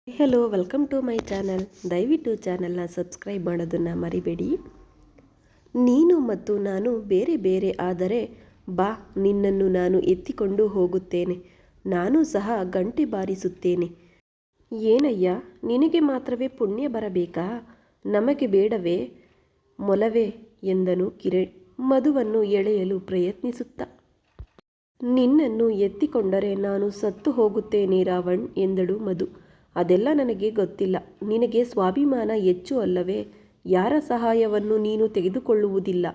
Hello, welcome to my channel. ದಯವಿಟ್ಟು ಚಾನಲ್ನ subscribe ಮಾಡೋದನ್ನು ಮರಿಬೇಡಿ. ನೀನು ಮತ್ತು ನಾನು ಬೇರೆ ಬೇರೆ ಆದರೆ ಬಾ, ನಿನ್ನನ್ನು ನಾನು ಎತ್ತಿಕೊಂಡು ಹೋಗುತ್ತೇನೆ. ನಾನು ಸಹ ಗಂಟೆ ಬಾರಿಸುತ್ತೇನೆ. ಏನಯ್ಯ, ನಿನಗೆ ಮಾತ್ರವೇ ಪುಣ್ಯ ಬರಬೇಕಾ? ನಮಗೆ ಬೇಡವೇ ಮೊಲವೇ ಎಂದನು ಕಿರಣ್ ಮಧುವನ್ನು ಎಳೆಯಲು ಪ್ರಯತ್ನಿಸುತ್ತ. ನಿನ್ನನ್ನು ಎತ್ತಿಕೊಂಡರೆ ನಾನು ಸತ್ತು ಹೋಗುತ್ತೇನೆ ರಾವಣ್ ಎಂದಳು ಮಧು. ಅದೆಲ್ಲ ನನಗೆ ಗೊತ್ತಿಲ್ಲ. ನಿನಗೆ ಸ್ವಾಭಿಮಾನ ಹೆಚ್ಚು ಅಲ್ಲವೇ? ಯಾರ ಸಹಾಯವನ್ನು ನೀನು ತೆಗೆದುಕೊಳ್ಳುವುದಿಲ್ಲ.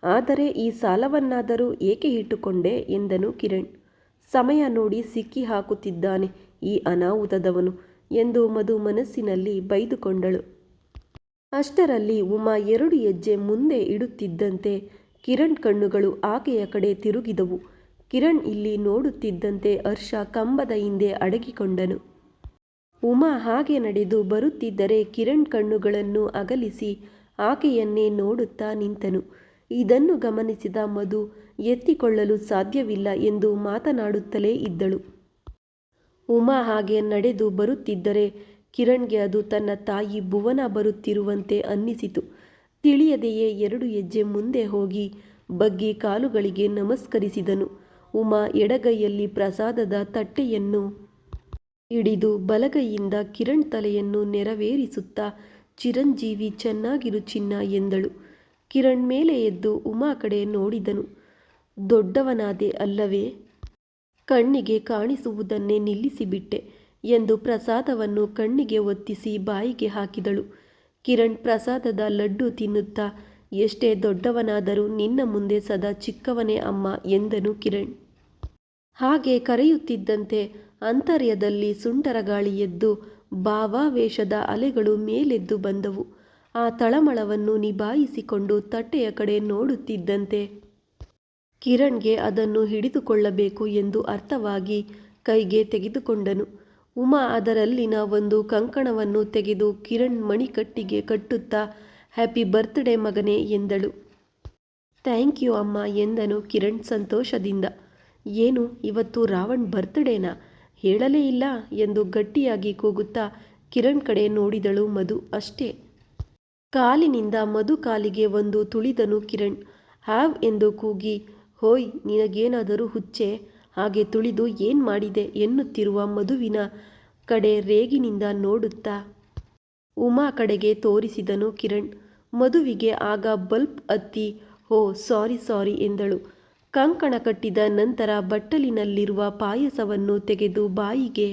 ಆದರೆ ಈ ಸಾಲವನ್ನಾದರೂ ಏಕೆ ಇಟ್ಟುಕೊಂಡೆ ಎಂದನು ಕಿರಣ್. ಸಮಯ ನೋಡಿ ಸಿಕ್ಕಿ ಹಾಕುತ್ತಿದ್ದಾನೆ ಈ ಅನಾಹುತದವನು ಎಂದು ಮಧು ಮನಸ್ಸಿನಲ್ಲಿ ಬೈದುಕೊಂಡಳು. ಅಷ್ಟರಲ್ಲಿ ಉಮಾ 2 ಹೆಜ್ಜೆ ಮುಂದೆ ಇಡುತ್ತಿದ್ದಂತೆ ಕಿರಣ್ ಕಣ್ಣುಗಳು ಆಕೆಯ ಕಡೆ ತಿರುಗಿದವು. ಕಿರಣ್ ಇಲ್ಲಿ ನೋಡುತ್ತಿದ್ದಂತೆ ಹರ್ಷ ಕಂಬದ ಹಿಂದೆ ಅಡಗಿಕೊಂಡನು. ಉಮಾ ಹಾಗೆ ನಡೆದು ಬರುತ್ತಿದ್ದರೆ ಕಿರಣ್ ಕಣ್ಣುಗಳನ್ನು ಅಗಲಿಸಿ ಆಕೆಯನ್ನೇ ನೋಡುತ್ತಾ ನಿಂತನು. ಇದನ್ನು ಗಮನಿಸಿದ ಮಧು ಎತ್ತಿಕೊಳ್ಳಲು ಸಾಧ್ಯವಿಲ್ಲ ಎಂದು ಮಾತನಾಡುತ್ತಲೇ ಇದ್ದಳು. ಉಮಾ ಹಾಗೆ ನಡೆದು ಬರುತ್ತಿದ್ದರೆ ಕಿರಣ್ಗೆ ಅದು ತನ್ನ ತಾಯಿ ಭುವನ ಬರುತ್ತಿರುವಂತೆ ಅನ್ನಿಸಿತು. ತಿಳಿಯದೆಯೇ 2 ಹೆಜ್ಜೆ ಮುಂದೆ ಹೋಗಿ ಬಗ್ಗಿ ಕಾಲುಗಳಿಗೆ ನಮಸ್ಕರಿಸಿದನು. ಉಮಾ ಎಡಗೈಯಲ್ಲಿ ಪ್ರಸಾದದ ತಟ್ಟೆಯನ್ನು ಹಿಡಿದು ಬಲಗೈಯಿಂದ ಕಿರಣ್ ತಲೆಯನ್ನು ನೆರವೇರಿಸುತ್ತಾ ಚಿರಂಜೀವಿ ಚೆನ್ನಾಗಿರು ಚಿನ್ನ ಎಂದಳು. ಕಿರಣ್ ಮೇಲೆ ಎದ್ದು ಉಮಾ ಕಡೆ ನೋಡಿದನು. ದೊಡ್ಡವನಾದೆ ಅಲ್ಲವೇ? ಕಣ್ಣಿಗೆ ಕಾಣಿಸುವುದನ್ನೇ ನಿಲ್ಲಿಸಿಬಿಟ್ಟೆ ಎಂದು ಪ್ರಸಾದವನ್ನು ಕಣ್ಣಿಗೆ ಒತ್ತಿಸಿ ಬಾಯಿಗೆ ಹಾಕಿದಳು. ಕಿರಣ್ ಪ್ರಸಾದದ ಲಡ್ಡು ತಿನ್ನುತ್ತಾ, ಎಷ್ಟೇ ದೊಡ್ಡವನಾದರೂ ನಿನ್ನ ಮುಂದೆ ಸದಾ ಚಿಕ್ಕವನೇ ಅಮ್ಮ ಎಂದನು ಕಿರಣ್. ಹಾಗೆ ಕರೆಯುತ್ತಿದ್ದಂತೆ ಅಂತರ್ಯದಲ್ಲಿ ಸುಂಟರಗಾಳಿ ಎದ್ದು ಭಾವಾವೇಶದ ಅಲೆಗಳು ಮೇಲೆದ್ದು ಬಂದವು. ಆ ತಳಮಳವನ್ನು ನಿಭಾಯಿಸಿಕೊಂಡು ತಟ್ಟೆಯ ಕಡೆ ನೋಡುತ್ತಿದ್ದಂತೆ ಕಿರಣ್ಗೆ ಅದನ್ನು ಹಿಡಿದುಕೊಳ್ಳಬೇಕು ಎಂದು ಅರ್ಥವಾಗಿ ಕೈಗೆ ತೆಗೆದುಕೊಂಡನು. ಉಮಾ ಅದರಲ್ಲಿನ ಒಂದು ಕಂಕಣವನ್ನು ತೆಗೆದು ಕಿರಣ್ ಮಣಿಕಟ್ಟಿಗೆ ಕಟ್ಟುತ್ತಾ, ಹ್ಯಾಪಿ ಬರ್ತ್ಡೇ ಮಗನೇ ಎಂದಳು. ಥ್ಯಾಂಕ್ ಯು ಅಮ್ಮ ಎಂದನು ಕಿರಣ್ ಸಂತೋಷದಿಂದ. ಏನು, ಇವತ್ತು ರಾವಣ್ ಬರ್ತ್ಡೇನಾ? ಹೇಳಲೇ ಇಲ್ಲ ಎಂದು ಗಟ್ಟಿಯಾಗಿ ಕೂಗುತ್ತಾ ಕಿರಣ್ ಕಡೆ ನೋಡಿದಳು ಮಧು. ಅಷ್ಟೇ. ಕಾಲಿನಿಂದ ಮಧು ಕಾಲಿಗೆ ಒಂದು ತುಳಿದನು ಕಿರಣ್. ಹ್ಯಾವ್ ಎಂದು ಕೂಗಿ, ಹೋಯ್ ನಿನಗೇನಾದರೂ ಹುಚ್ಚೆ? ಹಾಗೆ ತುಳಿದು ಏನ್ ಮಾಡಿದೆ ಎನ್ನುತ್ತಿರುವ ಮಧುವಿನ ಕಡೆ ರೇಗಿನಿಂದ ನೋಡುತ್ತಾ ಉಮಾ ಕಡೆಗೆ ತೋರಿಸಿದನು ಕಿರಣ್. ಮಧುವಿಗೆ ಆಗ ಬಲ್ಪ್ ಹತ್ತಿ, ಓ ಸಾರಿ ಎಂದಳು. ಕಂಕಣ ಕಟ್ಟಿದ ನಂತರ ಬಟ್ಟಲಿನಲ್ಲಿರುವ ಪಾಯಸವನ್ನು ತೆಗೆದು ಬಾಯಿಗೆ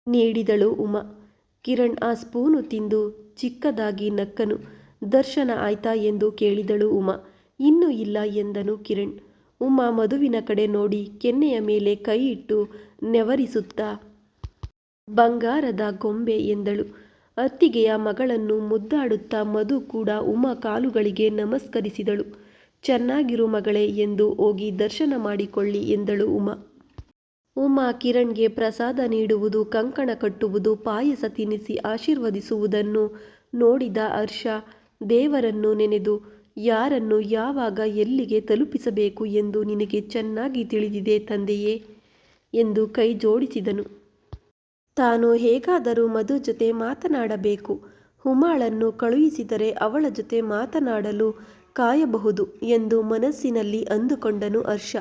ನೀಡಿದಳು ಉಮಾ. ಕಿರಣ್ ಆ ಸ್ಪೂನು ತಿಂದು ಚಿಕ್ಕದಾಗಿ ನಕ್ಕನು. ದರ್ಶನ ಆಯ್ತಾ ಎಂದು ಕೇಳಿದಳು ಉಮಾ. ಇನ್ನೂ ಇಲ್ಲ ಎಂದನು ಕಿರಣ್. ಉಮಾ ಮಧುವಿನ ಕಡೆ ನೋಡಿ ಕೆನ್ನೆಯ ಮೇಲೆ ಕೈ ಇಟ್ಟು ನೆವರಿಸುತ್ತಾ, ಬಂಗಾರದ ಗೊಂಬೆ ಎಂದಳು. ಅತ್ತಿಗೆಯ ಮಗಳನ್ನು ಮುದ್ದಾಡುತ್ತಾ ಮಧು ಕೂಡ ಉಮಾ ಕಾಲುಗಳಿಗೆ ನಮಸ್ಕರಿಸಿದಳು. ಚೆನ್ನಾಗಿರು ಮಗಳೇ ಎಂದು ಹೋಗಿ ದರ್ಶನ ಮಾಡಿಕೊಳ್ಳಿ ಎಂದಳು ಉಮಾ. ಉಮಾ ಕಿರಣ್ಗೆ ಪ್ರಸಾದ ನೀಡುವುದು, ಕಂಕಣ ಕಟ್ಟುವುದು, ಪಾಯಸ ತಿನ್ನಿಸಿ ಆಶೀರ್ವದಿಸುವುದನ್ನು ನೋಡಿದ ಹರ್ಷ ದೇವರನ್ನು ನೆನೆದು, ಯಾರನ್ನು ಯಾವಾಗ ಎಲ್ಲಿಗೆ ತಲುಪಿಸಬೇಕು ಎಂದು ನಿನಗೆ ಚೆನ್ನಾಗಿ ತಿಳಿದಿದೆ ತಂದೆಯೇ ಎಂದು ಕೈ ಜೋಡಿಸಿದನು. ತಾನು ಹೇಗಾದರೂ ಮಧು ಜೊತೆ ಮಾತನಾಡಬೇಕು. ಉಮಾಳನ್ನು ಕಳುಹಿಸಿದರೆ ಅವಳ ಜೊತೆ ಮಾತನಾಡಲು ಕಾಯಬಹುದು ಎಂದು ಮನಸ್ಸಿನಲ್ಲಿ ಅಂದುಕೊಂಡನು ಹರ್ಷ.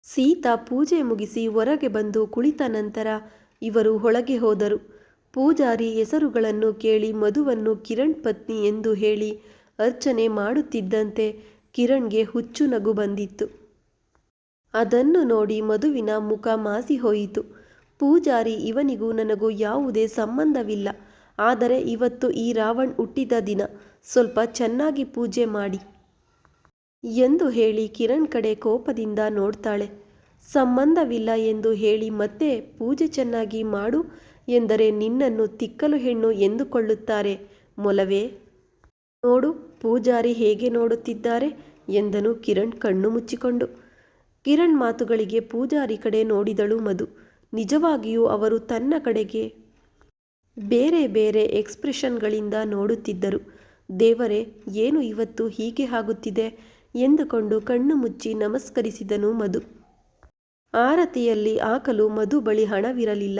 ಸೀತಾ ಪೂಜೆ ಮುಗಿಸಿ ಹೊರಗೆ ಬಂದು ಕುಳಿತ ನಂತರ ಇವರು ಒಳಗೆ ಹೋದರು. ಪೂಜಾರಿ ಹೆಸರುಗಳನ್ನು ಕೇಳಿ ಮಧುವನ್ನು ಕಿರಣ್ ಪತ್ನಿ ಎಂದು ಹೇಳಿ ಅರ್ಚನೆ ಮಾಡುತ್ತಿದ್ದಂತೆ ಕಿರಣ್ಗೆ ಹುಚ್ಚು ನಗು ಬಂದಿತ್ತು. ಅದನ್ನು ನೋಡಿ ಮಧುವಿನ ಮುಖ ಮಾಸಿ ಹೋಯಿತು. ಪೂಜಾರಿ, ಇವನಿಗೂ ನನಗೂ ಯಾವುದೇ ಸಂಬಂಧವಿಲ್ಲ. ಆದರೆ ಇವತ್ತು ಈ ರಾವಣ್ ಹುಟ್ಟಿದ ದಿನ, ಸ್ವಲ್ಪ ಚೆನ್ನಾಗಿ ಪೂಜೆ ಮಾಡಿ ಎಂದು ಹೇಳಿ ಕಿರಣ್ ಕಡೆ ಕೋಪದಿಂದ ನೋಡ್ತಾಳೆ. ಸಂಬಂಧವಿಲ್ಲ ಎಂದು ಹೇಳಿ ಮತ್ತೆ ಪೂಜೆ ಚೆನ್ನಾಗಿ ಮಾಡು ಎಂದರೆ ನಿನ್ನನ್ನು ತಿಕ್ಕಲು ಹೆಣ್ಣು ಎಂದುಕೊಳ್ಳುತ್ತಾರೆ ಮೊಲವೇ. ನೋಡು ಪೂಜಾರಿ ಹೇಗೆ ನೋಡುತ್ತಿದ್ದಾರೆ ಎಂದನು ಕಿರಣ್ ಕಣ್ಣು ಮುಚ್ಚಿಕೊಂಡು. ಕಿರಣ್ ಮಾತುಗಳಿಗೆ ಪೂಜಾರಿ ಕಡೆ ನೋಡಿದಳು ಮಧು. ನಿಜವಾಗಿಯೂ ಅವರು ತನ್ನ ಕಡೆಗೆ ಬೇರೆ ಬೇರೆ ಎಕ್ಸ್ಪ್ರೆಷನ್ಗಳಿಂದ ನೋಡುತ್ತಿದ್ದರು. ದೇವರೇ, ಏನು ಇವತ್ತು ಹೀಗೆ ಆಗುತ್ತಿದೆ ಎಂದುಕೊಂಡು ಕಣ್ಣು ಮುಚ್ಚಿ ನಮಸ್ಕರಿಸಿದನು ಮಧು. ಆರತಿಯಲ್ಲಿ ಹಾಕಲು ಮಧು ಬಳಿ ಹಣವಿರಲಿಲ್ಲ.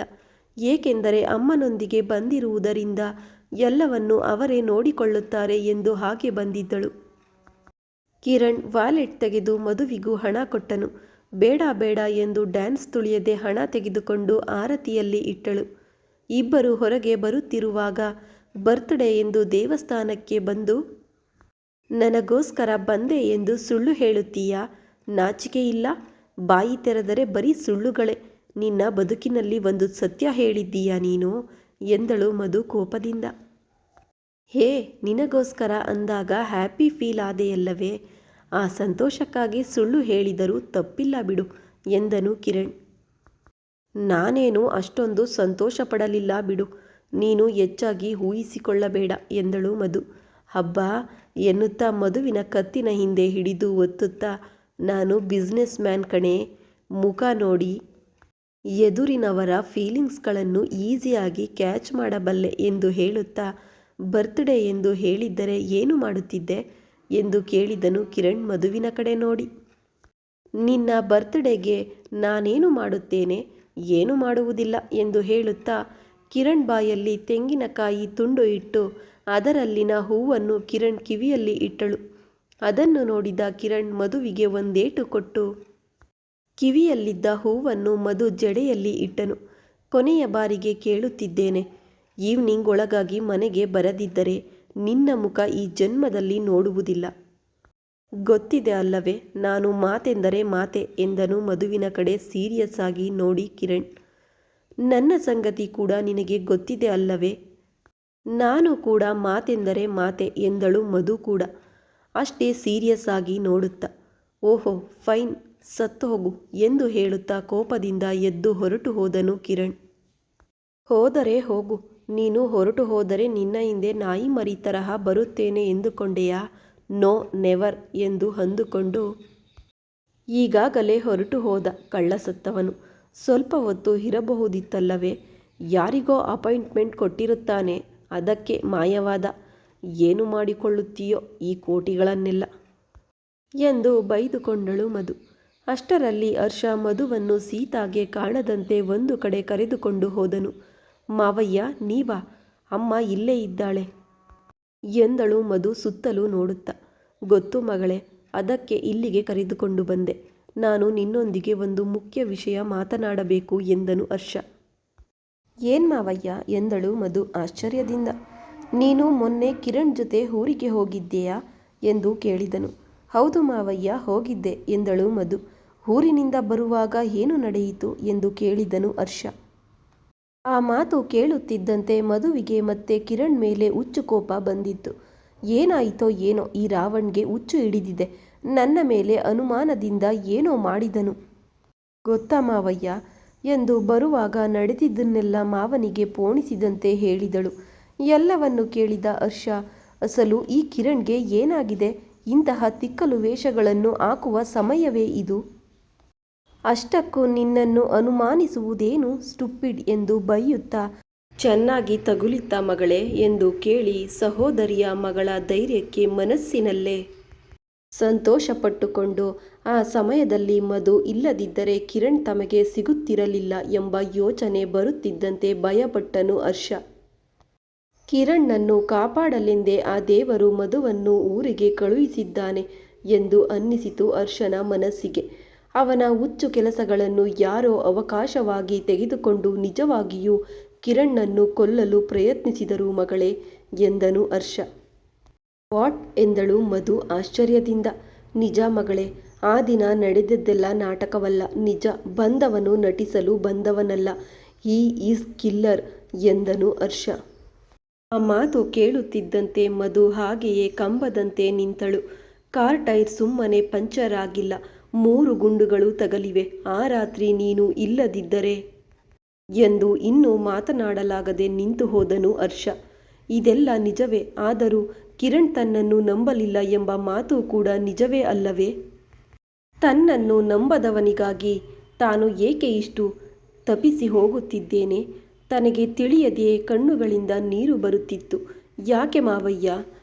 ಏಕೆಂದರೆ ಅಮ್ಮನೊಂದಿಗೆ ಬಂದಿರುವುದರಿಂದ ಎಲ್ಲವನ್ನು ಅವರೇ ನೋಡಿಕೊಳ್ಳುತ್ತಾರೆ ಎಂದು ಹಾಗೆ ಬಂದಿದ್ದಳು. ಕಿರಣ್ ವಾಲೆಟ್ ತೆಗೆದು ಮಧುವಿಗೂ ಹಣ ಕೊಟ್ಟನು. ಬೇಡ ಬೇಡ ಎಂದು ಡ್ಯಾನ್ಸ್ ತುಳಿಯದೆ ಹಣ ತೆಗೆದುಕೊಂಡು ಆರತಿಯಲ್ಲಿ ಇಟ್ಟಳು. ಇಬ್ಬರು ಹೊರಗೆ ಬರುತ್ತಿರುವಾಗ ಬರ್ತ್ಡೇ ಎಂದು ದೇವಸ್ಥಾನಕ್ಕೆ ಬಂದು ನನಗೋಸ್ಕರ ಬಂದೆ ಎಂದು ಸುಳ್ಳು ಹೇಳುತ್ತೀಯಾ? ನಾಚಿಕೆ ಇಲ್ಲ? ಬಾಯಿ ತೆರೆದರೆ ಬರೀ ಸುಳ್ಳುಗಳೇ. ನಿನ್ನ ಬದುಕಿನಲ್ಲಿ ಒಂದು ಸತ್ಯ ಹೇಳಿದ್ದೀಯಾ ನೀನು ಎಂದಳು ಮಧು ಕೋಪದಿಂದ. ಹೇ, ನಿನಗೋಸ್ಕರ ಅಂದಾಗ ಹ್ಯಾಪಿ ಫೀಲ್ ಆದೆಯಲ್ಲವೇ? ಆ ಸಂತೋಷಕ್ಕಾಗಿ ಸುಳ್ಳು ಹೇಳಿದರೂ ತಪ್ಪಿಲ್ಲ ಬಿಡು ಎಂದನು ಕಿರಣ್. ನಾನೇನು ಅಷ್ಟೊಂದು ಸಂತೋಷ ಪಡಲಿಲ್ಲ ಬಿಡು, ನೀನು ಹೆಚ್ಚಾಗಿ ಊಹಿಸಿಕೊಳ್ಳಬೇಡ ಎಂದಳು ಮಧು. ಹಬ್ಬ ಎನ್ನುತ್ತಾ ಮಧುವಿನ ಕತ್ತಿನ ಹಿಂದೆ ಹಿಡಿದು ಒತ್ತುತ್ತಾ, ನಾನು ಬಿಸ್ನೆಸ್ ಮ್ಯಾನ್ ಕಣೆ, ಮುಖ ನೋಡಿ ಎದುರಿನವರ ಫೀಲಿಂಗ್ಸ್ಗಳನ್ನು ಈಸಿಯಾಗಿ ಕ್ಯಾಚ್ ಮಾಡಬಲ್ಲೆ ಎಂದು ಹೇಳುತ್ತಾ, ಬರ್ತ್ಡೇ ಎಂದು ಹೇಳಿದ್ದರೆ ಏನು ಮಾಡುತ್ತಿದ್ದೆ ಎಂದು ಕೇಳಿದನು ಕಿರಣ್ ಮಧುವಿನ ಕಡೆ ನೋಡಿ. ನಿನ್ನ ಬರ್ತ್ಡೇಗೆ ನಾನೇನು ಮಾಡುತ್ತೇನೆ? ಏನು ಮಾಡುವುದಿಲ್ಲ ಎಂದು ಹೇಳುತ್ತಾ ಕಿರಣ್ ಬಾಯಲ್ಲಿ ತೆಂಗಿನಕಾಯಿ ತುಂಡು ಇಟ್ಟು ಅದರಲ್ಲಿನ ಹೂವನ್ನು ಕಿರಣ್ ಕಿವಿಯಲ್ಲಿ ಇಟ್ಟಳು. ಅದನ್ನು ನೋಡಿದ ಕಿರಣ್ ಮಧುವಿಗೆ ಒಂದೇಟು ಕೊಟ್ಟು ಕಿವಿಯಲ್ಲಿದ್ದ ಹೂವನ್ನು ಮಧು ಜಡೆಯಲ್ಲಿ ಇಟ್ಟನು. ಕೊನೆಯ ಬಾರಿಗೆ ಕೇಳುತ್ತಿದ್ದೇನೆ, ಈವ್ನಿಂಗ್ ಒಳಗಾಗಿ ಮನೆಗೆ ಬರದಿದ್ದರೆ ನಿನ್ನ ಮುಖ ಈ ಜನ್ಮದಲ್ಲಿ ನೋಡುವುದಿಲ್ಲ. ಗೊತ್ತಿದೆ ಅಲ್ಲವೇ, ನಾನು ಮಾತೆಂದರೆ ಮಾತೆ ಎಂದನು ಮಧುವಿನ ಕಡೆ ಸೀರಿಯಸ್ ಆಗಿ ನೋಡಿ ಕಿರಣ್. ನನ್ನ ಸಂಗತಿ ಕೂಡ ನಿನಗೆ ಗೊತ್ತಿದೆ ಅಲ್ಲವೇ? ನಾನು ಕೂಡ ಮಾತೆಂದರೆ ಮಾತೆ ಎಂದಳು ಮಧು ಕೂಡ ಅಷ್ಟೇ ಸೀರಿಯಸ್ ಆಗಿ ನೋಡುತ್ತಾ. ಓಹೋ ಫೈನ್, ಸತ್ತು ಹೋಗು ಎಂದು ಹೇಳುತ್ತಾ ಕೋಪದಿಂದ ಎದ್ದು ಹೊರಟು ಹೋದನು ಕಿರಣ್. ಹೋದರೆ ಹೋಗು, ನೀನು ಹೊರಟು ಹೋದರೆ ನಿನ್ನ ಹಿಂದೆ ನಾಯಿ ಮರಿ ತರಹ ಬರುತ್ತೇನೆ ಎಂದುಕೊಂಡೆಯಾ? ನೋ ನೆವರ್ ಎಂದು ಅಂದುಕೊಂಡು ಈಗಾಗಲೇ ಹೊರಟು ಹೋದ ಕಳ್ಳ ಸತ್ತವನು. ಸ್ವಲ್ಪ ಹೊತ್ತು ಇರಬಹುದಿತ್ತಲ್ಲವೇ? ಯಾರಿಗೋ ಅಪಾಯಿಂಟ್ಮೆಂಟ್ ಕೊಟ್ಟಿರುತ್ತಾನೆ, ಅದಕ್ಕೆ ಮಾಯವಾದ. ಏನು ಮಾಡಿಕೊಳ್ಳುತ್ತೀಯೋ ಈ ಕೋಟಿಗಳನ್ನೆಲ್ಲ ಎಂದು ಬೈದುಕೊಂಡಳು ಮಧು. ಅಷ್ಟರಲ್ಲಿ ಹರ್ಷ ಮಧುವನ್ನು ಸೀತಾಗೆ ಕಾಣದಂತೆ ಒಂದು ಕಡೆ ಕರೆದುಕೊಂಡು ಹೋದನು. ಮಾವಯ್ಯ ನೀವಾ? ಅಮ್ಮ ಇಲ್ಲೇ ಇದ್ದಾಳೆ ಎಂದಳು ಮಧು ಸುತ್ತಲೂ ನೋಡುತ್ತಾ. ಗೊತ್ತು ಮಗಳೇ, ಅದಕ್ಕೆ ಇಲ್ಲಿಗೆ ಕರೆದುಕೊಂಡು ಬಂದೆ. ನಾನು ನಿನ್ನೊಂದಿಗೆ ಒಂದು ಮುಖ್ಯ ವಿಷಯ ಮಾತನಾಡಬೇಕು ಎಂದನು ಹರ್ಷ. ಏನ್ ಮಾವಯ್ಯ ಎಂದಳು ಮಧು ಆಶ್ಚರ್ಯದಿಂದ. ನೀನು ಮೊನ್ನೆ ಕಿರಣ್ ಜೊತೆ ಊರಿಗೆ ಹೋಗಿದ್ದೀಯಾ ಎಂದು ಕೇಳಿದನು. ಹೌದು ಮಾವಯ್ಯ, ಹೋಗಿದ್ದೆ ಎಂದಳು ಮಧು. ಊರಿನಿಂದ ಬರುವಾಗ ಏನು ನಡೆಯಿತು ಎಂದು ಕೇಳಿದನು ಹರ್ಷ. ಆ ಮಾತು ಕೇಳುತ್ತಿದ್ದಂತೆ ಮಧುವಿಗೆ ಮತ್ತೆ ಕಿರಣ್ ಮೇಲೆ ಹುಚ್ಚು ಕೋಪ ಬಂದಿತ್ತು. ಏನಾಯಿತೋ ಏನೋ, ಈ ರಾವಣ್ಗೆ ಹುಚ್ಚು ಹಿಡಿದಿದೆ. ನನ್ನ ಮೇಲೆ ಅನುಮಾನದಿಂದ ಏನೋ ಮಾಡಿದನು ಗೊತ್ತಾ ಮಾವಯ್ಯ ಎಂದು ಬರುವಾಗ ನಡೆದಿದ್ದನ್ನೆಲ್ಲ ಮಾವನಿಗೆ ಪೋಣಿಸಿದಂತೆ ಹೇಳಿದಳು. ಎಲ್ಲವನ್ನು ಕೇಳಿದ ಹರ್ಷ, ಅಸಲು ಈ ಕಿರಣ್ಗೆ ಏನಾಗಿದೆ? ಇಂತಹ ತಿಕ್ಕಲು ವೇಷಗಳನ್ನು ಹಾಕುವ ಸಮಯವೇ ಇದು? ಅಷ್ಟಕ್ಕೂ ನಿನ್ನನ್ನು ಅನುಮಾನಿಸುವುದೇನು ಸ್ಟುಪಿಡ್ ಎಂದು ಬೈಯುತ್ತಾ, ಚೆನ್ನಾಗಿ ತಗುಲಿತ್ತ ಮಗಳೇ ಎಂದು ಕೇಳಿ ಸಹೋದರಿಯ ಮಗಳ ಧೈರ್ಯಕ್ಕೆ ಮನಸ್ಸಿನಲ್ಲೇ ಸಂತೋಷಪಟ್ಟುಕೊಂಡು, ಆ ಸಮಯದಲ್ಲಿ ಮಧು ಇಲ್ಲದಿದ್ದರೆ ಕಿರಣ್ ತಮಗೆ ಸಿಗುತ್ತಿರಲಿಲ್ಲ ಎಂಬ ಯೋಚನೆ ಬರುತ್ತಿದ್ದಂತೆ ಭಯಪಟ್ಟನು ಹರ್ಷ. ಕಿರಣ್ಣನ್ನು ಕಾಪಾಡಲೆಂದೇ ಆ ದೇವರು ಮಧುವನ್ನು ಊರಿಗೆ ಕಳುಹಿಸಿದ್ದಾನೆ ಎಂದು ಅನ್ನಿಸಿತು ಹರ್ಷನ ಮನಸ್ಸಿಗೆ. ಅವನ ಹುಚ್ಚು ಕೆಲಸಗಳನ್ನು ಯಾರೋ ಅವಕಾಶವಾಗಿ ತೆಗೆದುಕೊಂಡು ನಿಜವಾಗಿಯೂ ಕಿರಣ್ಣನ್ನು ಕೊಲ್ಲಲು ಪ್ರಯತ್ನಿಸಿದರು ಮಗಳೇ ಎಂದನು ಹರ್ಷ. ವಾಟ್ ಎಂದಳು ಮಧು ಆಶ್ಚರ್ಯದಿಂದ. ನಿಜ ಮಗಳೇ, ಆ ದಿನ ನಡೆದದ್ದೆಲ್ಲ ನಾಟಕವಲ್ಲ, ನಿಜ. ಬಂದವನು ನಟಿಸಲು ಬಂದವನಲ್ಲ. ಹೀ ಈಸ್ ಕಿಲ್ಲರ್ ಎಂದನು ಹರ್ಷ. ಆ ಮಾತು ಕೇಳುತ್ತಿದ್ದಂತೆ ಮಧು ಹಾಗೆಯೇ ಕಂಬದಂತೆ ನಿಂತಳು. ಕಾರ್ ಟೈರ್ ಸುಮ್ಮನೆ ಪಂಚರ್ ಆಗಿಲ್ಲ, 3 ಗುಂಡುಗಳು ತಗಲಿವೆ. ಆ ರಾತ್ರಿ ನೀನು ಇಲ್ಲದಿದ್ದರೆ ಎಂದು ಇನ್ನೂ ಮಾತನಾಡಲಾಗದೆ ನಿಂತು ಹೋದನು ಹರ್ಷ. ಇದೆಲ್ಲ ನಿಜವೇ, ಆದರೂ ಕಿರಣ್ ತನ್ನನ್ನು ನಂಬಲಿಲ್ಲ ಎಂಬ ಮಾತು ಕೂಡ ನಿಜವೇ ಅಲ್ಲವೇ? ತನ್ನನ್ನು ನಂಬದವನಿಗಾಗಿ ತಾನು ಏಕೆ ಇಷ್ಟು ತಪಿಸಿ ಹೋಗುತ್ತಿದ್ದೇನೆ? ತನಗೆ ತಿಳಿಯದೆಯೇ ಕಣ್ಣುಗಳಿಂದ ನೀರು ಬರುತ್ತಿತ್ತು. ಯಾಕೆ ಮಾವಯ್ಯ?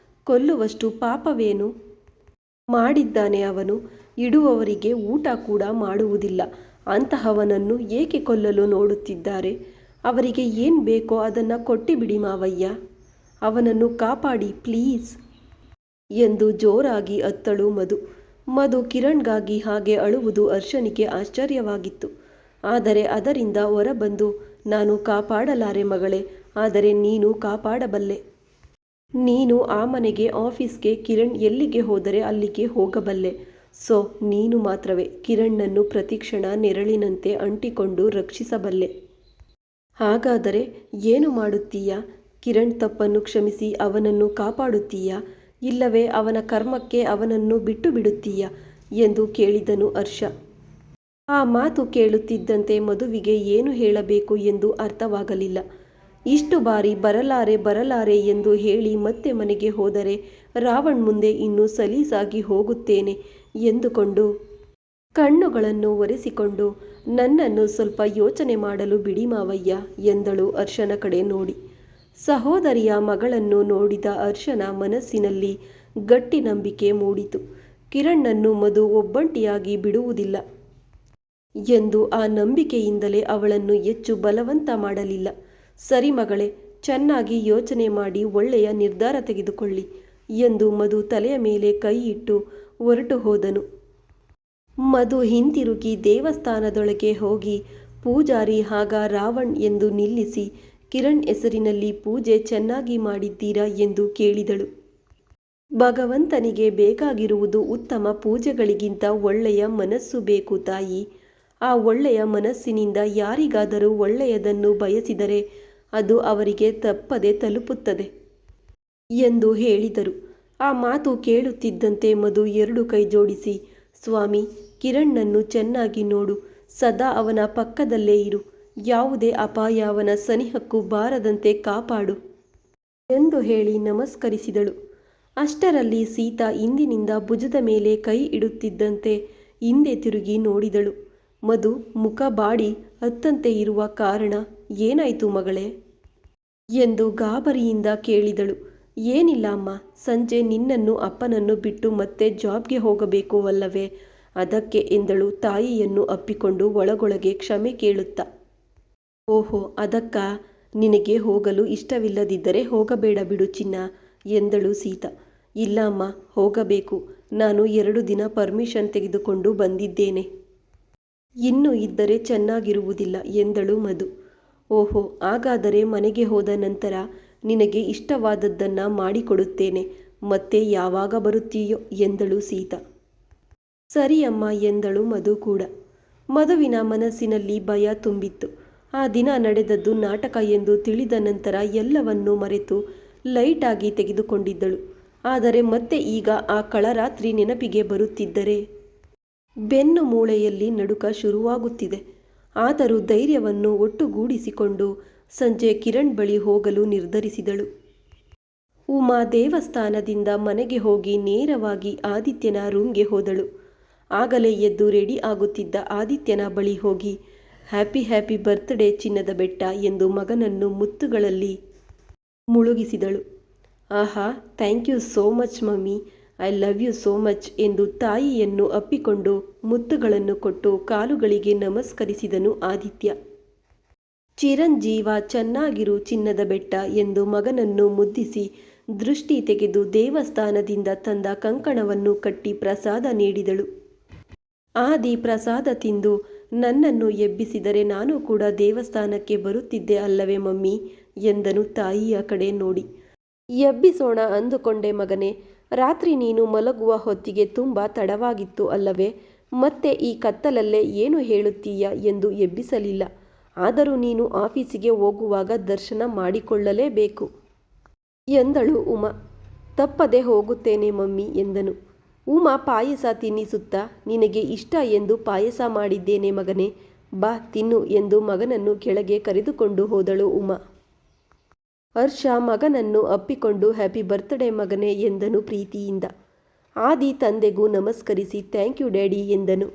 ಕೊಲ್ಲುವಷ್ಟು ಪಾಪವೇನು ಮಾಡಿದ್ದಾನೆ ಅವನು? ಇಡುವವರಿಗೆ ಊಟ ಕೂಡ ಮಾಡುವುದಿಲ್ಲ. ಅಂತಹವನನ್ನು ಏಕೆ ಕೊಲ್ಲಲು ನೋಡುತ್ತಿದ್ದಾರೆ? ಅವರಿಗೆ ಏನು ಬೇಕೋ ಅದನ್ನು ಕೊಟ್ಟಿಬಿಡಿ ಮಾವಯ್ಯ. ಅವನನ್ನು ಕಾಪಾಡಿ ಪ್ಲೀಸ್ ಎಂದು ಜೋರಾಗಿ ಅತ್ತಳು ಮಧು. ಮಧು ಕಿರಣ್ಗಾಗಿ ಹಾಗೆ ಅಳುವುದು ಹರ್ಷನಿಗೆ ಆಶ್ಚರ್ಯವಾಗಿತ್ತು. ಆದರೆ ಅದರಿಂದ ಹೊರಬಂದು, ನಾನು ಕಾಪಾಡಲಾರೆ ಮಗಳೇ, ಆದರೆ ನೀನು ಕಾಪಾಡಬಲ್ಲೆ. ನೀನು ಆ ಮನೆಗೆ, ಆಫೀಸ್ಗೆ, ಕಿರಣ್ ಎಲ್ಲಿಗೆ ಹೋದರೆ ಅಲ್ಲಿಗೆ ಹೋಗಬಲ್ಲೆ. ಸೊ ನೀನು ಮಾತ್ರವೇ ಕಿರಣ್ಣನ್ನು ಪ್ರತಿಕ್ಷಣ ನೆರಳಿನಂತೆ ಅಂಟಿಕೊಂಡು ರಕ್ಷಿಸಬಲ್ಲೆ. ಹಾಗಾದರೆ ಏನು ಮಾಡುತ್ತೀಯಾ? ಕಿರಣ್ ತಪ್ಪನ್ನು ಕ್ಷಮಿಸಿ ಅವನನ್ನು ಕಾಪಾಡುತ್ತೀಯಾ, ಇಲ್ಲವೇ ಅವನ ಕರ್ಮಕ್ಕೆ ಅವನನ್ನು ಬಿಟ್ಟು ಬಿಡುತ್ತೀಯಾ ಎಂದು ಕೇಳಿದನು ಹರ್ಷ. ಆ ಮಾತು ಕೇಳುತ್ತಿದ್ದಂತೆ ಮಧುವಿಗೆ ಏನು ಹೇಳಬೇಕು ಎಂದು ಅರ್ಥವಾಗಲಿಲ್ಲ. ಇಷ್ಟು ಬಾರಿ ಬರಲಾರೆ ಬರಲಾರೆ ಎಂದು ಹೇಳಿ ಮತ್ತೆ ಮನೆಗೆ ಹೋದರೆ ರಾವಣ್ ಮುಂದೆ ಇನ್ನೂ ಸಲೀಸಾಗಿ ಹೋಗುತ್ತೇನೆ ಎಂದುಕೊಂಡು ಕಣ್ಣುಗಳನ್ನು ಒರೆಸಿಕೊಂಡು, ನನ್ನನ್ನು ಸ್ವಲ್ಪ ಯೋಚನೆ ಮಾಡಲು ಬಿಡಿ ಮಾವಯ್ಯ ಎಂದಳು ಹರ್ಷನ ಕಡೆ ನೋಡಿ. ಸಹೋದರಿಯ ಮಗಳನ್ನು ನೋಡಿದ ಹರ್ಷನ ಮನಸ್ಸಿನಲ್ಲಿ ಗಟ್ಟಿ ನಂಬಿಕೆ ಮೂಡಿತು. ಕಿರಣ್ಣನ್ನು ಮಧು ಒಬ್ಬಂಟಿಯಾಗಿ ಬಿಡುವುದಿಲ್ಲ ಎಂದು ಆ ನಂಬಿಕೆಯಿಂದಲೇ ಅವಳನ್ನು ಹೆಚ್ಚು ಬಲವಂತ ಮಾಡಲಿಲ್ಲ. ಸರಿ ಮಗಳೇ, ಚೆನ್ನಾಗಿ ಯೋಚನೆ ಮಾಡಿ ಒಳ್ಳೆಯ ನಿರ್ಧಾರ ತೆಗೆದುಕೊಳ್ಳಿ ಎಂದು ಮಧು ತಲೆಯ ಮೇಲೆ ಕೈ ಇಟ್ಟು ಹೊರಟು ಹೋದನು. ಮಧು ಹಿಂತಿರುಗಿ ದೇವಸ್ಥಾನದೊಳಗೆ ಹೋಗಿ ಪೂಜಾರಿ ಆಗ ರಾವಣ್ ಎಂದು ನಿಲ್ಲಿಸಿ, ಕಿರಣ್ ಹೆಸರಿನಲ್ಲಿ ಪೂಜೆ ಚೆನ್ನಾಗಿ ಮಾಡಿದ್ದೀರಾ ಎಂದು ಕೇಳಿದಳು. ಭಗವಂತನಿಗೆ ಬೇಕಾಗಿರುವುದು ಉತ್ತಮ ಪೂಜೆಗಳಿಗಿಂತ ಒಳ್ಳೆಯ ಮನಸ್ಸು ಬೇಕು ತಾಯಿ. ಆ ಒಳ್ಳೆಯ ಮನಸ್ಸಿನಿಂದ ಯಾರಿಗಾದರೂ ಒಳ್ಳೆಯದನ್ನು ಬಯಸಿದರೆ ಅದು ಅವರಿಗೆ ತಪ್ಪದೆ ತಲುಪುತ್ತದೆ ಎಂದು ಹೇಳಿದರು. ಆ ಮಾತು ಕೇಳುತ್ತಿದ್ದಂತೆ ಮಧು ಎರಡು ಕೈ ಜೋಡಿಸಿ, ಸ್ವಾಮಿ, ಕಿರಣ್ಣನ್ನು ಚೆನ್ನಾಗಿ ನೋಡು, ಸದಾ ಅವನ ಪಕ್ಕದಲ್ಲೇ ಇರು, ಯಾವುದೇ ಅಪಾಯ ಅವನ ಸನಿಹಕ್ಕೂ ಬಾರದಂತೆ ಕಾಪಾಡು ಎಂದು ಹೇಳಿ ನಮಸ್ಕರಿಸಿದಳು. ಅಷ್ಟರಲ್ಲಿ ಸೀತಾ ಹಿಂದಿನಿಂದ ಭುಜದ ಮೇಲೆ ಕೈ ಇಡುತ್ತಿದ್ದಂತೆ ಹಿಂದೆ ತಿರುಗಿ ನೋಡಿದಳು. ಮಧು ಮುಖ ಬಾಡಿ ಹತ್ತಂತೆ ಇರುವ ಕಾರಣ ಏನಾಯಿತು ಮಗಳೇ ಎಂದು ಗಾಬರಿಯಿಂದ ಕೇಳಿದಳು. ಏನಿಲ್ಲ ಅಮ್ಮ, ಸಂಜೆ ನಿನ್ನನ್ನು ಅಪ್ಪನನ್ನು ಬಿಟ್ಟು ಮತ್ತೆ ಜಾಬ್ಗೆ ಹೋಗಬೇಕು ಅಲ್ಲವೇ, ಅದಕ್ಕೆ ಎಂದಳು ತಾಯಿಯನ್ನು ಅಪ್ಪಿಕೊಂಡು ಒಳಗೊಳಗೆ ಕ್ಷಮೆ ಕೇಳುತ್ತಾ. ಓಹೋ, ಅದಕ್ಕಾ? ನಿನಗೆ ಹೋಗಲು ಇಷ್ಟವಿಲ್ಲದಿದ್ದರೆ ಹೋಗಬೇಡ ಬಿಡು ಚಿನ್ನ ಎಂದಳು ಸೀತಾ. ಇಲ್ಲ ಅಮ್ಮ, ಹೋಗಬೇಕು. ನಾನು 2 ದಿನ ಪರ್ಮಿಷನ್ ತೆಗೆದುಕೊಂಡು ಬಂದಿದ್ದೇನೆ. ಇನ್ನೂ ಇದ್ದರೆ ಚೆನ್ನಾಗಿರುವುದಿಲ್ಲ ಎಂದಳು ಮಧು. ಓಹೋ, ಹಾಗಾದರೆ ಮನೆಗೆ ಹೋದ ನಂತರ ನಿನಗೆ ಇಷ್ಟವಾದದ್ದನ್ನು ಮಾಡಿಕೊಡುತ್ತೇನೆ, ಮತ್ತೆ ಯಾವಾಗ ಬರುತ್ತೀಯೋ ಎಂದಳು ಸೀತಾ. ಸರಿ ಅಮ್ಮ ಎಂದಳು ಮಧು ಕೂಡ. ಮಧುವಿನ ಮನಸ್ಸಿನಲ್ಲಿ ಭಯ ತುಂಬಿತ್ತು. ಆ ದಿನ ನಡೆದದ್ದು ನಾಟಕ ಎಂದು ತಿಳಿದ ನಂತರ ಎಲ್ಲವನ್ನೂ ಮರೆತು ಲೈಟಾಗಿ ತೆಗೆದುಕೊಂಡಿದ್ದಳು. ಆದರೆ ಮತ್ತೆ ಈಗ ಆ ಕಳರಾತ್ರಿ ನೆನಪಿಗೆ ಬರುತ್ತಿದ್ದರೆ ಬೆನ್ನು ಮೂಳೆಯಲ್ಲಿ ನಡುಕ ಶುರುವಾಗುತ್ತಿದೆ. ಆದರೂ ಧೈರ್ಯವನ್ನು ಒಟ್ಟುಗೂಡಿಸಿಕೊಂಡು ಸಂಜೆ ಕಿರಣ್ ಬಳಿ ಹೋಗಲು ನಿರ್ಧರಿಸಿದಳು. ಉಮಾ ದೇವಸ್ಥಾನದಿಂದ ಮನೆಗೆ ಹೋಗಿ ನೇರವಾಗಿ ಆದಿತ್ಯನ ರೂಮ್ಗೆ ಹೋದಳು. ಆಗಲೇ ಎದ್ದು ರೆಡಿ ಆಗುತ್ತಿದ್ದ ಆದಿತ್ಯನ ಬಳಿ ಹೋಗಿ, ಹ್ಯಾಪಿ ಬರ್ತ್ಡೇ ಚಿನ್ನದ ಬೆಟ್ಟ ಎಂದು ಮಗನನ್ನು ಮುತ್ತುಗಳಲ್ಲಿ ಮುಳುಗಿಸಿದಳು. ಆಹಾ, thank you so much mummy, I love you so much ಎಂದು ತಾಯಿಯನ್ನು ಅಪ್ಪಿಕೊಂಡು ಮುತ್ತುಗಳನ್ನು ಕೊಟ್ಟು ಕಾಲುಗಳಿಗೆ ನಮಸ್ಕರಿಸಿದನು ಆದಿತ್ಯ. ಚಿರಂಜೀವ ಚೆನ್ನಾಗಿರು ಚಿನ್ನದ ಬೆಟ್ಟ ಎಂದು ಮಗನನ್ನು ಮುದ್ದಿಸಿ ದೃಷ್ಟಿ ತೆಗೆದು ದೇವಸ್ಥಾನದಿಂದ ತಂದ ಕಂಕಣವನ್ನು ಕಟ್ಟಿ ಪ್ರಸಾದ ನೀಡಿದಳು. ಆದಿ ಪ್ರಸಾದ ತಿಂದು, ನನ್ನನ್ನು ಎಬ್ಬಿಸಿದರೆ ನಾನು ಕೂಡ ದೇವಸ್ಥಾನಕ್ಕೆ ಬರುತ್ತಿದ್ದೆ ಅಲ್ಲವೇ ಮಮ್ಮಿ ಎಂದನು ತಾಯಿಯ ಕಡೆ ನೋಡಿ. ಎಬ್ಬಿಸೋಣ ಅಂದುಕೊಂಡೆ ಮಗನೇ, ರಾತ್ರಿ ನೀನು ಮಲಗುವ ಹೊತ್ತಿಗೆ ತುಂಬ ತಡವಾಗಿತ್ತು ಅಲ್ಲವೇ, ಮತ್ತೆ ಈ ಕತ್ತಲಲ್ಲೇ ಏನು ಹೇಳುತ್ತೀಯ ಎಂದು ಎಬ್ಬಿಸಲಿಲ್ಲ. ಆದರೂ ನೀನು ಆಫೀಸಿಗೆ ಹೋಗುವಾಗ ದರ್ಶನ ಮಾಡಿಕೊಳ್ಳಲೇಬೇಕು ಎಂದಳು ಉಮಾ. ತಪ್ಪದೆ ಹೋಗುತ್ತೇನೆ ಮಮ್ಮಿ ಎಂದನು. ಉಮಾ ಪಾಯಸ ತಿನ್ನಿಸುತ್ತಾ, ನಿನಗೆ ಇಷ್ಟ ಎಂದು ಪಾಯಸ ಮಾಡಿದ್ದೇನೆ ಮಗನೇ, ಬಾ ತಿನ್ನು ಎಂದು ಮಗನನ್ನು ಕೆಳಗೆ ಕರೆದುಕೊಂಡು ಹೋದಳು ಉಮಾ. ಹರ್ಷ ಮಗನನ್ನು ಅಪ್ಪಿಕೊಂಡು ಹ್ಯಾಪಿ ಬರ್ತ್ಡೇ ಮಗನೇ ಎಂದನು ಪ್ರೀತಿಯಿಂದ. ಆದಿ ತಂದೆಗೂ ನಮಸ್ಕರಿಸಿ ಥ್ಯಾಂಕ್ ಯು ಡ್ಯಾಡಿ ಎಂದನು.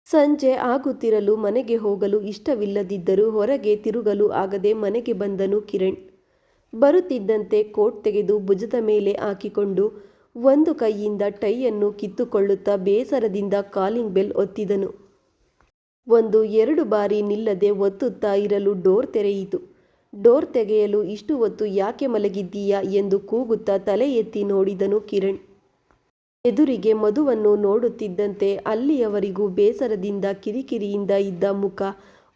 ಸಂಜೆ ಆಗುತ್ತಿರಲು ಮನೆಗೆ ಹೋಗಲು ಇಷ್ಟವಿಲ್ಲದಿದ್ದರೂ ಹೊರಗೆ ತಿರುಗಲು ಆಗದೆ ಮನೆಗೆ ಬಂದನು ಕಿರಣ್. ಬರುತ್ತಿದ್ದಂತೆ ಕೋಟ್ ತೆಗೆದು ಭುಜದ ಮೇಲೆ ಹಾಕಿಕೊಂಡು ಒಂದು ಕೈಯಿಂದ ಟೈಯನ್ನು ಕಿತ್ತುಕೊಳ್ಳುತ್ತಾ ಬೇಸರದಿಂದ ಕಾಲಿಂಗ್ ಬೆಲ್ ಒತ್ತಿದನು. 2 ಬಾರಿ ನಿಲ್ಲದೆ ಒತ್ತುತ್ತಾ ಇರಲು ಡೋರ್ ತೆರೆಯಿತು. ಡೋರ್ ತೆಗೆಯಲು ಇಷ್ಟು ಹೊತ್ತು ಯಾಕೆ ಮಲಗಿದ್ದೀಯಾ ಎಂದು ಕೂಗುತ್ತಾ ತಲೆ ಎತ್ತಿ ನೋಡಿದನು ಕಿರಣ್. ಎದುರಿಗೆ ಮಧುವನ್ನು ನೋಡುತ್ತಿದ್ದಂತೆ ಅಲ್ಲಿಯವರೆಗೂ ಬೇಸರದಿಂದ ಕಿರಿಕಿರಿಯಿಂದ ಇದ್ದ ಮುಖ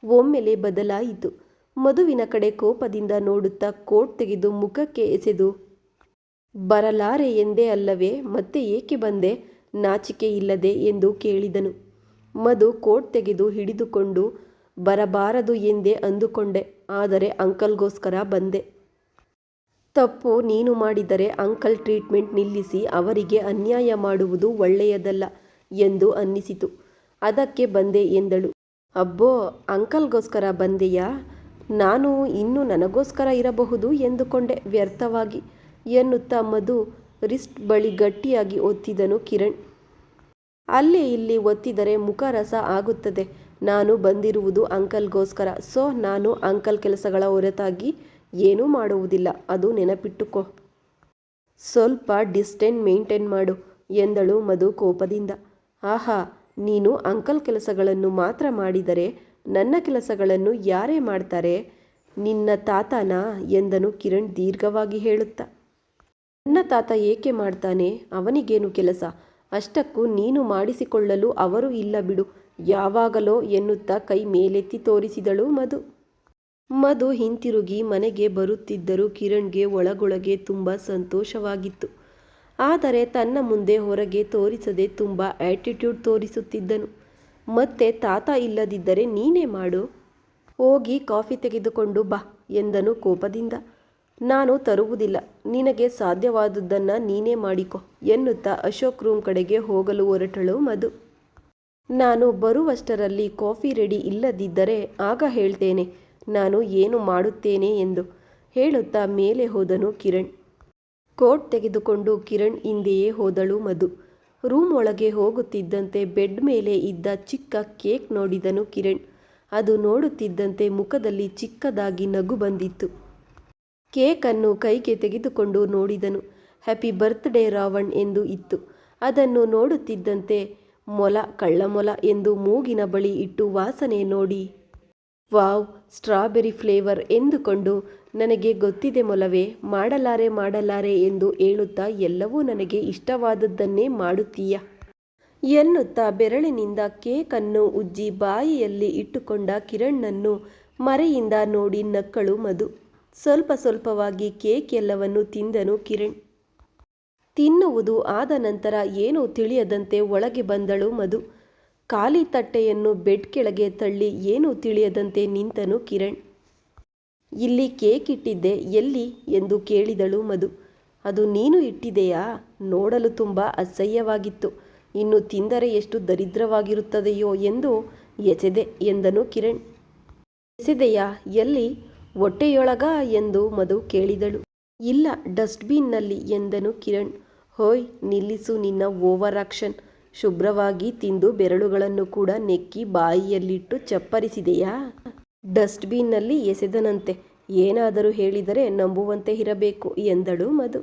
ಒಮ್ಮೆಲೆ ಬದಲಾಯಿತು. ಮಧುವಿನ ಕಡೆ ಕೋಪದಿಂದ ನೋಡುತ್ತಾ ಕೋಟ್ ತೆಗೆದು ಮುಖಕ್ಕೆ ಎಸೆದು, ಬರಲಾರೆ ಎಂದೇ ಅಲ್ಲವೇ, ಮತ್ತೆ ಏಕೆ ಬಂದೆ, ನಾಚಿಕೆ ಇಲ್ಲದೆ ಎಂದು ಕೇಳಿದನು. ಮಧು ಕೋಟ್ ತೆಗೆದು ಹಿಡಿದುಕೊಂಡು, ಬರಬಾರದು ಎಂದೇ ಅಂದುಕೊಂಡೆ, ಆದರೆ ಅಂಕಲ್ಗೋಸ್ಕರ ಬಂದೆ. ತಪ್ಪು ನೀನು ಮಾಡಿದರೆ ಅಂಕಲ್ ಟ್ರೀಟ್ಮೆಂಟ್ ನಿಲ್ಲಿಸಿ ಅವರಿಗೆ ಅನ್ಯಾಯ ಮಾಡುವುದು ಒಳ್ಳೆಯದಲ್ಲ ಎಂದು ಅನ್ನಿಸಿತು. ಅದಕ್ಕೆ ಬಂದೆ ಎಂದಳು. ಅಬ್ಬೋ, ಅಂಕಲ್ಗೋಸ್ಕರ ಬಂದೆಯಾ? ನಾನು ಇನ್ನು ನನಗೋಸ್ಕರ ಇರಬಹುದು ಎಂದುಕೊಂಡೆ ವ್ಯರ್ಥವಾಗಿ ಎನ್ನುತ್ತಾ ಮಧು ರಿಸ್ಟ್ ಬಳಿ ಗಟ್ಟಿಯಾಗಿ ಒತ್ತಿದನು ಕಿರಣ್. ಅಲ್ಲಿ ಇಲ್ಲಿ ಒತ್ತಿದರೆ ಮುಖರಸ ಆಗುತ್ತದೆ. ನಾನು ಬಂದಿರುವುದು ಅಂಕಲ್ಗೋಸ್ಕರ. ಸೊ ನಾನು ಅಂಕಲ್ ಕೆಲಸಗಳ ಹೊರತಾಗಿ ಏನೂ ಮಾಡುವುದಿಲ್ಲ, ಅದು ನೆನಪಿಟ್ಟುಕೋ. ಸ್ವಲ್ಪ ಡಿಸ್ಟೆನ್ಸ್ ಮೇಂಟೈನ್ ಮಾಡು ಎಂದಳು ಮಧು ಕೋಪದಿಂದ. ಆಹಾ, ನೀನು ಅಂಕಲ್ ಕೆಲಸಗಳನ್ನು ಮಾತ್ರ ಮಾಡಿದರೆ ನನ್ನ ಕೆಲಸಗಳನ್ನು ಯಾರೇ ಮಾಡ್ತಾರೆ? ನಿನ್ನ ತಾತನಾ ಎಂದನು ಕಿರಣ್ ದೀರ್ಘವಾಗಿ ಹೇಳುತ್ತಾ. ನನ್ನ ತಾತ ಏಕೆ ಮಾಡ್ತಾನೆ? ಅವನಿಗೇನು ಕೆಲಸ? ಅಷ್ಟಕ್ಕೂ ನೀನು ಮಾಡಿಸಿಕೊಳ್ಳಲು ಅವರು ಇಲ್ಲ ಬಿಡು, ಯಾವಾಗಲೋ ಎನ್ನುತ್ತಾ ಕೈ ಮೇಲೆತ್ತಿ ತೋರಿಸಿದಳು ಮಧು. ಮಧು ಹಿಂತಿರುಗಿ ಮನೆಗೆ ಬರುತ್ತಿದ್ದರೂ ಕಿರಣ್ಗೆ ಒಳಗೊಳಗೆ ತುಂಬ ಸಂತೋಷವಾಗಿತ್ತು. ಆದರೆ ತನ್ನ ಮುಂದೆ ಹೊರಗೆ ತೋರಿಸದೆ ತುಂಬ ಆ್ಯಟಿಟ್ಯೂಡ್ ತೋರಿಸುತ್ತಿದ್ದನು. ಮತ್ತೆ ತಾತ ಇಲ್ಲದಿದ್ದರೆ ನೀನೇ ಮಾಡು, ಹೋಗಿ ಕಾಫಿ ತೆಗೆದುಕೊಂಡು ಬಾ ಎಂದನು ಕೋಪದಿಂದ. ನಾನು ತರುವುದಿಲ್ಲ, ನಿನಗೆ ಸಾಧ್ಯವಾದುದನ್ನು ನೀನೇ ಮಾಡಿಕೊ ಎನ್ನುತ್ತಾ ಅಶೋಕ್ ರೂಮ್ ಕಡೆಗೆ ಹೋಗಲು ಹೊರಟಳು ಮಧು. ನಾನು ಬರುವಷ್ಟರಲ್ಲಿ ಕಾಫಿ ರೆಡಿ ಇಲ್ಲದಿದ್ದರೆ ಆಗ ಹೇಳ್ತೇನೆ ನಾನು ಏನು ಮಾಡುತ್ತೇನೆ ಎಂದು ಹೇಳುತ್ತಾ ಮೇಲೆ ಹೋದನು ಕಿರಣ್. ಕೋಟ್ ತೆಗೆದುಕೊಂಡು ಕಿರಣ್ ಹಿಂದೆಯೇ ಹೋದಳು ಮಧು. ರೂಮ್ ಒಳಗೆ ಹೋಗುತ್ತಿದ್ದಂತೆ ಬೆಡ್ ಮೇಲೆ ಇದ್ದ ಚಿಕ್ಕ ಕೇಕ್ ನೋಡಿದನು ಕಿರಣ್. ಅದು ನೋಡುತ್ತಿದ್ದಂತೆ ಮುಖದಲ್ಲಿ ಚಿಕ್ಕದಾಗಿ ನಗು ಬಂದಿತ್ತು. ಕೇಕನ್ನು ಕೈಗೆ ತೆಗೆದುಕೊಂಡು ನೋಡಿದನು. ಹ್ಯಾಪಿ ಬರ್ತ್ಡೇ ರಾವಣ್ ಎಂದು ಇತ್ತು. ಅದನ್ನು ನೋಡುತ್ತಿದ್ದಂತೆ ಮೊಲ, ಕಳ್ಳಮೊಲ ಎಂದು ಮೂಗಿನ ಬಳಿ ಇಟ್ಟು ವಾಸನೆ ನೋಡಿ, ವಾವ್, ಸ್ಟ್ರಾಬೆರಿ ಫ್ಲೇವರ್ ಎಂದುಕೊಂಡು, ನನಗೆ ಗೊತ್ತಿದೆ ಮೊಲವೇ, ಮಾಡಲಾರೆ ಎಂದು ಹೇಳುತ್ತಾ ಎಲ್ಲವೂ ನನಗೆ ಇಷ್ಟವಾದದ್ದನ್ನೇ ಮಾಡುತ್ತೀಯ ಎನ್ನುತ್ತಾ ಬೆರಳಿನಿಂದ ಕೇಕನ್ನು ಉಜ್ಜಿ ಬಾಯಿಯಲ್ಲಿ ಇಟ್ಟುಕೊಂಡ ಕಿರಣ್ಣನ್ನು ಮರೆಯಿಂದ ನೋಡಿ ನಕ್ಕಳು ಮಧು. ಸ್ವಲ್ಪ ಸ್ವಲ್ಪವಾಗಿ ಕೇಕ್ ಎಲ್ಲವನ್ನು ತಿಂದನು ಕಿರಣ್. ತಿನ್ನುವುದು ಆದ ನಂತರ ಏನೂ ತಿಳಿಯದಂತೆ ಒಳಗೆ ಬಂದಳು ಮಧು. ಖಾಲಿ ತಟ್ಟೆಯನ್ನು ಬೆಡ್ ಕೆಳಗೆ ತಳ್ಳಿ ಏನೂ ತಿಳಿಯದಂತೆ ನಿಂತನು ಕಿರಣ್. ಇಲ್ಲಿ ಕೇಕ್ ಇಟ್ಟಿದ್ದೆ, ಎಲ್ಲಿ ಎಂದು ಕೇಳಿದಳು ಮಧು. ಅದು ನೀನು ಇಟ್ಟಿದೆಯಾ? ನೋಡಲು ತುಂಬ ಅಸಹ್ಯವಾಗಿತ್ತು. ಇನ್ನು ತಿಂದರೆ ಎಷ್ಟು ದರಿದ್ರವಾಗಿರುತ್ತದೆಯೋ ಎಂದು ಎಸೆದೆ ಎಂದನು ಕಿರಣ್. ಎಸೆದೆಯಾ? ಎಲ್ಲಿ? ಹೊಟ್ಟೆಯೊಳಗ ಎಂದು ಮಧು ಕೇಳಿದಳು. ಇಲ್ಲ, ಡಸ್ಟ್ಬಿನ್ನಲ್ಲಿ ಎಂದನು ಕಿರಣ್. ಹೋಯ್, ನಿಲ್ಲಿಸು ನಿನ್ನ ಓವರ್ ಆಕ್ಷನ್. ಶುಭ್ರವಾಗಿ ತಿಂದು ಬೆರಳುಗಳನ್ನು ಕೂಡ ನೆಕ್ಕಿ ಬಾಯಿಯಲ್ಲಿಟ್ಟು ಚಪ್ಪರಿಸಿದೆಯಾ? ಡಸ್ಟ್ಬಿನ್ನಲ್ಲಿ ಎಸೆದನಂತೆ. ಏನಾದರೂ ಹೇಳಿದರೆ ನಂಬುವಂತೆ ಇರಬೇಕು ಎಂದಳು ಮಧು.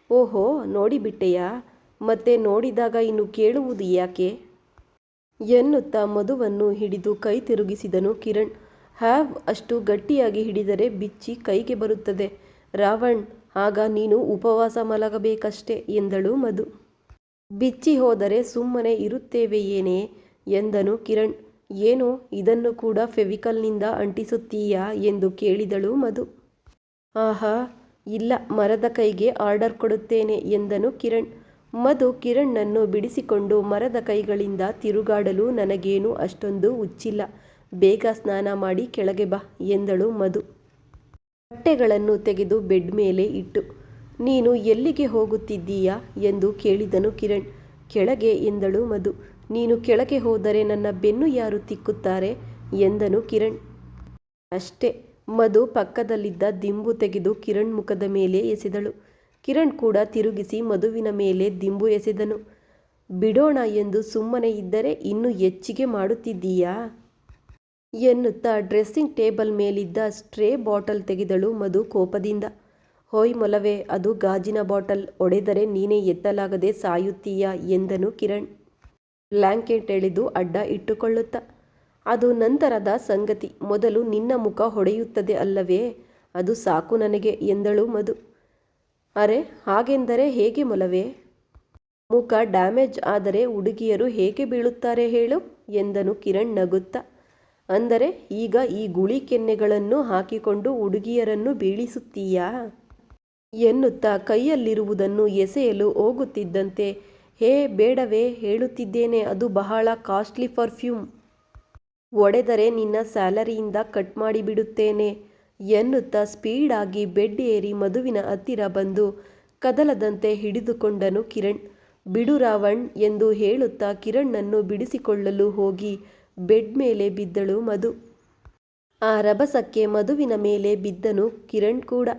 ಓಹೋ, ನೋಡಿಬಿಟ್ಟೆಯಾ? ಮತ್ತೆ ನೋಡಿದಾಗ ಇನ್ನು ಕೇಳುವುದು ಯಾಕೆ ಎನ್ನುತ್ತಾ ಮಧುವನ್ನು ಹಿಡಿದು ಕೈ ತಿರುಗಿಸಿದನು ಕಿರಣ್. ಹ್ಯಾವ್ ಅಷ್ಟು ಗಟ್ಟಿಯಾಗಿ ಹಿಡಿದರೆ ಬಿಚ್ಚಿ ಕೈಗೆ ಬರುತ್ತದೆ ರಾವಣ್, ಆಗ ನೀನು ಉಪವಾಸ ಮಲಗಬೇಕಷ್ಟೆ ಎಂದಳು ಮಧು. ಬಿಚ್ಚಿ ಹೋದರೆ ಸುಮ್ಮನೆ ಇರುತ್ತೇವೆಯೇನೇ ಎಂದನು ಕಿರಣ್. ಏನು, ಇದನ್ನು ಕೂಡ ಫೆವಿಕಲ್ನಿಂದ ಅಂಟಿಸುತ್ತೀಯಾ ಎಂದು ಕೇಳಿದಳು ಮಧು. ಆಹಾ, ಇಲ್ಲ, ಮರದ ಕೈಗೆ ಆರ್ಡರ್ ಕೊಡುತ್ತೇನೆ ಎಂದನು ಕಿರಣ್. ಮಧು ಕಿರಣ್ಣನ್ನು ಬಿಡಿಸಿಕೊಂಡು, ಮರದ ಕೈಗಳಿಂದ ತಿರುಗಾಡಲು ನನಗೇನು ಅಷ್ಟೊಂದು ಹುಚ್ಚಿಲ್ಲ, ಬೇಗ ಸ್ನಾನ ಮಾಡಿ ಕೆಳಗೆ ಬಾ ಎಂದಳು ಮಧು. ಬಟ್ಟೆಗಳನ್ನು ತೆಗೆದು ಬೆಡ್ ಮೇಲೆ ಇಟ್ಟು, ನೀನು ಎಲ್ಲಿಗೆ ಹೋಗುತ್ತಿದ್ದೀಯಾ ಎಂದು ಕೇಳಿದನು ಕಿರಣ್. ಕೆಳಗೆ ಎಂದಳು ಮಧು. ನೀನು ಕೆಳಗೆ ಹೋದರೆ ನನ್ನ ಬೆನ್ನು ಯಾರು ತಿಕ್ಕುತ್ತಾರೆ ಎಂದನು ಕಿರಣ್. ಅಷ್ಟೇ. ಮಧು ಪಕ್ಕದಲ್ಲಿದ್ದ ದಿಂಬು ತೆಗೆದು ಕಿರಣ್ ಮುಖದ ಮೇಲೆ ಎಸೆದಳು. ಕಿರಣ್ ಕೂಡ ತಿರುಗಿಸಿ ಮಧುವಿನ ಮೇಲೆ ದಿಂಬು ಎಸೆದನು. ಬಿಡೋಣ ಎಂದು ಸುಮ್ಮನೆ ಇದ್ದರೆ ಇನ್ನೂ ಹೆಚ್ಚಿಗೆ ಮಾಡುತ್ತಿದ್ದೀಯಾ ಎನ್ನುತ್ತಾ ಡ್ರೆಸ್ಸಿಂಗ್ ಟೇಬಲ್ ಮೇಲಿದ್ದ ಸ್ಟ್ರೇ ಬಾಟಲ್ ತೆಗೆದಳು ಮಧು ಕೋಪದಿಂದ. ಹೋಯ್ ಮೊಲವೇ, ಅದು ಗಾಜಿನ ಬಾಟಲ್, ಒಡೆದರೆ ನೀನೇ ಎತ್ತಲಾಗದೆ ಸಾಯುತ್ತೀಯಾ ಎಂದನು ಕಿರಣ್ ಬ್ಲ್ಯಾಂಕೆಟ್ ಎಳೆದು ಅಡ್ಡ ಇಟ್ಟುಕೊಳ್ಳುತ್ತಾ. ಅದು ನಂತರದ ಸಂಗತಿ. ಮೊದಲು ನಿನ್ನ ಮುಖ ಹೊಡೆಯುತ್ತದೆ ಅಲ್ಲವೇ? ಅದು ಸಾಕು ನನಗೆ ಎಂದಳು ಮಧು. ಅರೆ, ಹಾಗೆಂದರೆ ಹೇಗೆ ಮೊಲವೇ? ಮುಖ ಡ್ಯಾಮೇಜ್ ಆದರೆ ಹುಡುಗಿಯರು ಹೇಗೆ ಬೀಳುತ್ತಾರೆ ಹೇಳು ಎಂದನು ಕಿರಣ್ ನಗುತ್ತಾ. ಅಂದರೆ ಈಗ ಈ ಗುಳಿ ಕೆನ್ನೆಗಳನ್ನು ಹಾಕಿಕೊಂಡು ಹುಡುಗಿಯರನ್ನು ಬೀಳಿಸುತ್ತೀಯಾ ಎನ್ನುತ್ತಾ ಕೈಯಲ್ಲಿರುವುದನ್ನು ಎಸೆಯಲು ಹೋಗುತ್ತಿದ್ದಂತೆ, ಹೇ ಬೇಡವೇ, ಹೇಳುತ್ತಿದ್ದೇನೆ, ಅದು ಬಹಳ ಕಾಸ್ಟ್ಲಿ ಪರ್ಫ್ಯೂಮ್. ಒಡೆದರೆ ನಿನ್ನ ಸ್ಯಾಲರಿಯಿಂದ ಕಟ್ ಮಾಡಿಬಿಡುತ್ತೇನೆ ಎನ್ನುತ್ತಾ ಸ್ಪೀಡಾಗಿ ಬೆಡ್ ಏರಿ ಮಧುವಿನ ಹತ್ತಿರ ಬಂದು ಕದಲದಂತೆ ಹಿಡಿದುಕೊಂಡನು ಕಿರಣ್. ಬಿಡು ರಾವಣ್ ಎಂದು ಹೇಳುತ್ತಾ ಕಿರಣ್ಣನ್ನು ಬಿಡಿಸಿಕೊಳ್ಳಲು ಹೋಗಿ ಬೆಡ್ ಮೇಲೆ ಬಿದ್ದಳು ಮಧು. ಆ ರಭಸಕ್ಕೆ ಮಧುವಿನ ಮೇಲೆ ಬಿದ್ದನು ಕಿರಣ್ ಕೂಡ.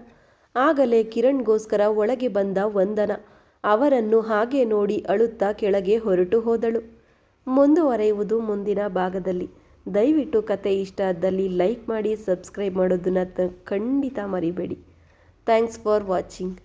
ಆಗಲೇ ಕಿರಣ್ಗೋಸ್ಕರ ಒಳಗೆ ಬಂದ ವಂದನಾ. ಅವರನ್ನು ಹಾಗೆ ನೋಡಿ ಅಳುತ್ತಾ ಕೆಳಗೆ ಹೊರಟು ಹೋದಳು. ಮುಂದುವರೆಯುವುದು ಮುಂದಿನ ಭಾಗದಲ್ಲಿ. ದಯವಿಟ್ಟು ಕತೆ ಇಷ್ಟ ಆದಲ್ಲಿ ಲೈಕ್ ಮಾಡಿ, ಸಬ್ಸ್ಕ್ರೈಬ್ ಮಾಡೋದನ್ನು ಖಂಡಿತ ಮರಿಬೇಡಿ. Thanks for watching.